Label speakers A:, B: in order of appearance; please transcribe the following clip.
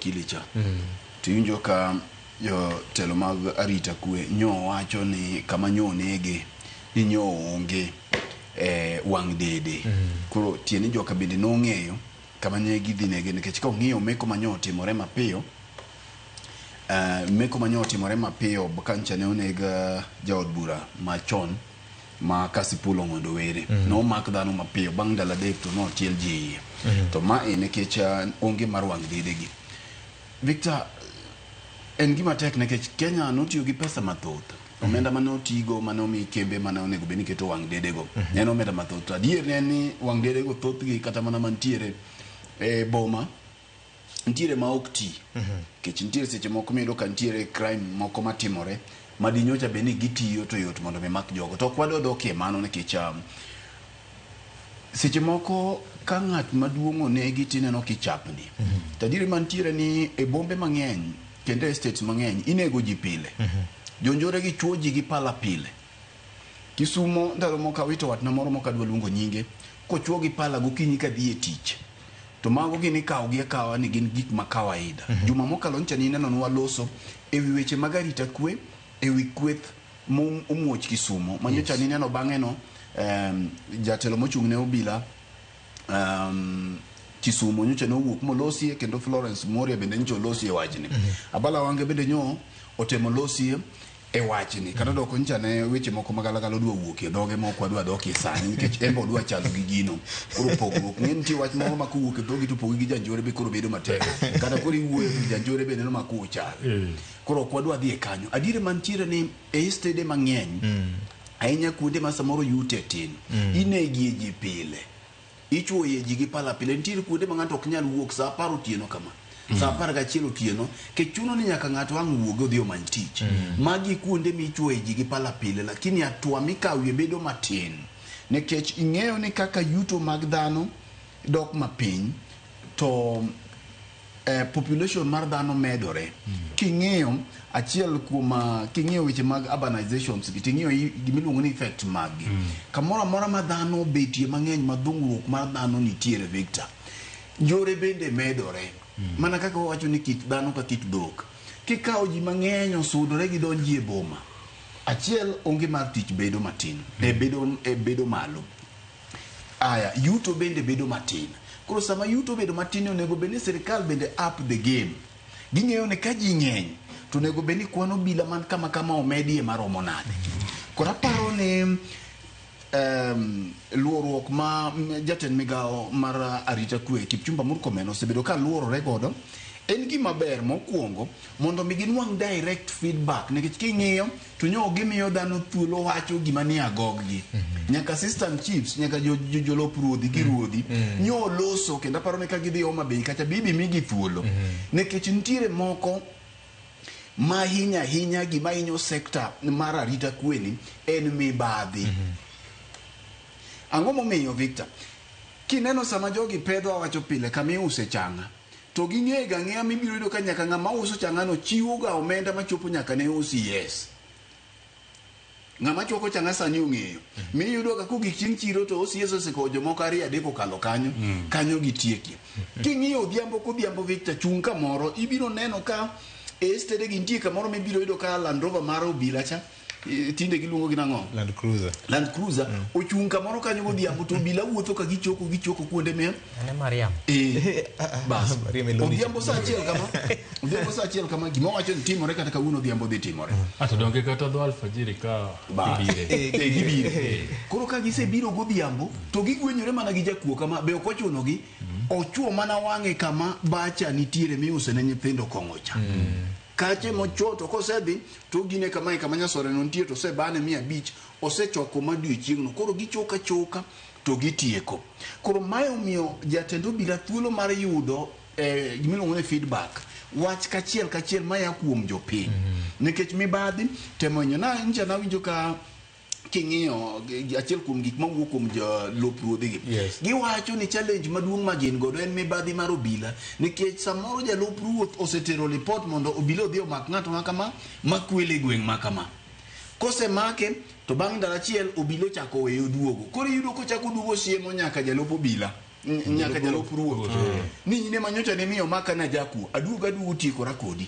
A: Kilicha. Tuyinjo ka yo telo mag arita kwe nyo wacho ni kama nyo nege ni nyo onge wang dede. Kuro tieni joka bende nong'eyo kama nye gidhi nege nikech ka ong'eyo meko manyo timore mapiyo. Meko manyo timore mapiyo kancha ne onega jaod bura machon ma Kasipulo Ng'ondo Were. No mak dhano mapiyo bang' dala dek to no tiel ji. To ma nikech onge mar wang dede gi. Victor, en gima tek nekech Kenya notiyo gi pesa mathoth. Omenda manotigo manomi kembe manonego beni keto wang dede go. En omenda mathoth. Adier ne ni wang dede go thoth gi kata mana mantiere boma ntiere ma ok ti. Kech ntiere seche moko miyudo ka ntiere crime moko matimore madinyocha beni gitiyo to yot mondo memak jogo. To kwado doke mano nekech seche moko ka ng'at maduong' onegi tineno kichapni. Tadiri mantiere ni e bombe mang'eny kendo estates mang'eny inego ji pile. Jonjore gi chuo ji gi pala pile. Kisumo ndalo moko awito watna moro moko adwa luongo nyinge kochuo gi pala gokinyi ka dhi e tich. To mago gini kawo gi akawa ni gin gik ma kawaida. Juma mokalo ncha ni neno nwa loso ewi weche mag arita kwe, ewi kweth omuoch Kisumo. Manyocha ni neno bang'e no jatelo mochung' ne obila Kisumo nyocha no wuok molosie kendo Florence Moria bende nyocha olosie wachni. Abala wange bende nyo otemo losie e wachni. Kata doko nyocha ne weche moko magalagalo dwa wuok e dhoge moko adwa doki sani nikech embo dwa chalo gi gino. Koro pogruok ng'en ti wach moro makuwuok e dhogi to pogi gi janjore be koro bedo matek. Kata koro iwuoyo to janjore bende no makuwo chal. Koro kwadwa dhi e kanyo. Adiere mantiere ni e stede mang'eny ahinya kuonde ma samoro yute tin. Inegi ji pile. Ichuoye ji gi pala pile. Ntiere kuonde ma ng'ato ok nyal wuok sa 10 otieno kama. Sa 11 otieno ke chuno ni nyaka ng'ato wang' wuogo odhi omany tich. Magi kuonde michuoye ji gi pala pile lakini atua mikawie bedo matin. Nekech ing'eyo ni kaka yuto mag dhano dok mapiny to population mar dhano medore. King'eyo achiel kuom king'eyo weche mag urbanizations king'eyo gimiluongo ni effect mag kamoro amora ma dhano betie mang'eny ma dhungruok mar dhano nitiere Victor. Njore bende medore. Mana kaka wacho ni kit dhano ka kit dhok. Kikawo ji mang'eny osudore gi donji e boma. Achiel onge mar tich bedo matin. Bedo malo. Aya, yuto bende bedo matin. Koro sama yuto bedo matin onego beni sirikal bende up the game. Ging'eyo ne ka ji ng'eny to onego beni kwano bila man kama omedie maromo nade. Koro aparo ni luoruok ma jatend migawo mar arita kwe Kipchumba Murkomen osebedo ka luorore godo en gima ber mokwongo mondo mi ginwang' direct feedback nikech king'iyo to nyo gimiyo dhano thuolo wacho gima ni agog gi. Nyaka assistant chiefs nyaka jolop ruodhi gi ruodhi nyo loso kendo aparo ni ka gidhi Homa Bay kacha bibi migi thuolo nikech ntiere moko ma hinya gima hinyo sekta mar arita kwe ni en mibadhi. Ang'o momiyo Victor kineno sama jogi pedho wacho pile kama iuse changa to ging'ega ng'eya mibiro yudo ka nyaka ng'ama uso changa no chiwo ga omenda machopo nyaka ne usi yes. Ng'ama choko changa sani ong'eyo. Miyudo ka kugi chieng' chiro to usi yes oseko jomoko 2-3 kokalo kanyo gitieki. King'iyo odhiambo Victor chung kamoro ibiro neno ka estede gi ntie kamoro mibiro yudo ka Land Rover mar obila cha tinde giluongo gi nang'o Land Cruiser ochung kamoro kanyo godhiambo to obila wuotho ka gichoko kuonde me
B: Mariam
A: bas odhiambo sa achiel kama gima wacho ni timore kata kawuono odhiambo dhi timore
C: to donge kata dho alfajiri ka
A: gibire koro ka gisebiro godhiambo to gigwenyore mana gi jakuo kama be ok ochuno gi ochuo mana wang'e kama bacha nitiere miuse ne nyithindo kong'ocha kache mochoto kosedhi to gine kama Nyasore no nitie to sebane 500 osechoko madiochieng' no koro gichoka to gitieko. Koro mae omiyo jatend obila thuolo mar yudo gimiluongo ni feedback wach kachiel maya kuom jopiny nikech mibadhi temo nyona nja na winjo ka king'iyo achiel kuom gik mawuok kuom jolop ruodhi giwacho ni challenge maduong' ma gin godo en mibadhi mar obila nikech samoro jalop ruoth osetero report mondo obila odhi omak ng'ato makama makwele gweng' makama kosemake to bang' ndalo achiel obila chako weyo duogo koro yudo ko chako duogo siemo nyaka jalop obila nyaka jalup ruoth ni ine manyocha ne miyo maka na jaku aduga du uti kora kodi